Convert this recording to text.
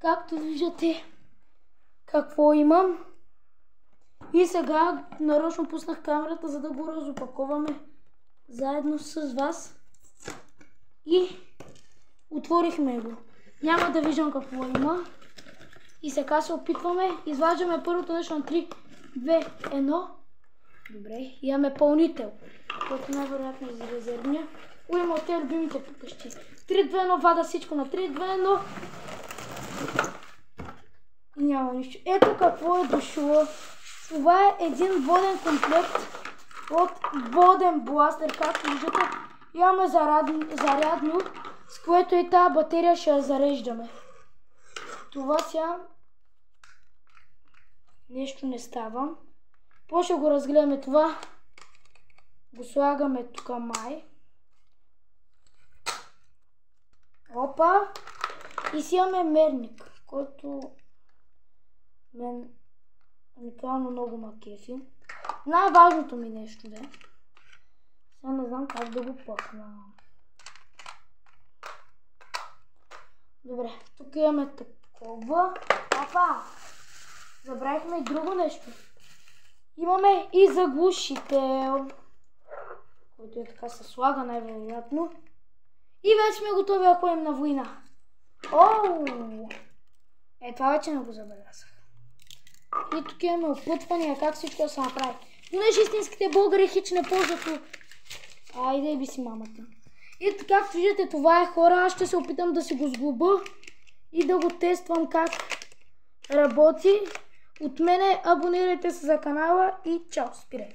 Както виждате, какво имам. И сега нарочно пуснах камерата, за да го разопаковаме заедно с вас. И отворихме го. Няма да виждам какво има. И сега се опитваме. Изваждаме първото нещо на 3, 2, 1. Добре, имаме пълнител, който най-вероятно е за резервния. Има от тези любимите покъщи. 3, 2, 1, вада всичко на 3, 2, 1. И няма нищо. Ето какво е дошло. Това е един воден комплект от воден бластер, както виждате. Имаме зарядно, с което и тази батерия ще я зареждаме. Това сега нещо не става. После го разгледаме това. Го слагаме тук май. Опа! И си имаме мерник, който мен уникално много ма кефи. Най-важното ми нещо де. Сега не знам как да го пъхна. Добре, тук имаме такова. Опа! Забравихме и друго нещо. Имаме и заглушител, който е така се слага най-вероятно. И вече сме готови, ако им на война. Оу! Това вече не го забелязах. И тук имаме опътвания, как всичко да се направи. Понеже истинските българи хич не ползват. Айде би си мамата. И както виждате, това е хора. Аз ще се опитам да си го сглоба и да го тествам как работи. От мене абонирайте се за канала и чао, спирай!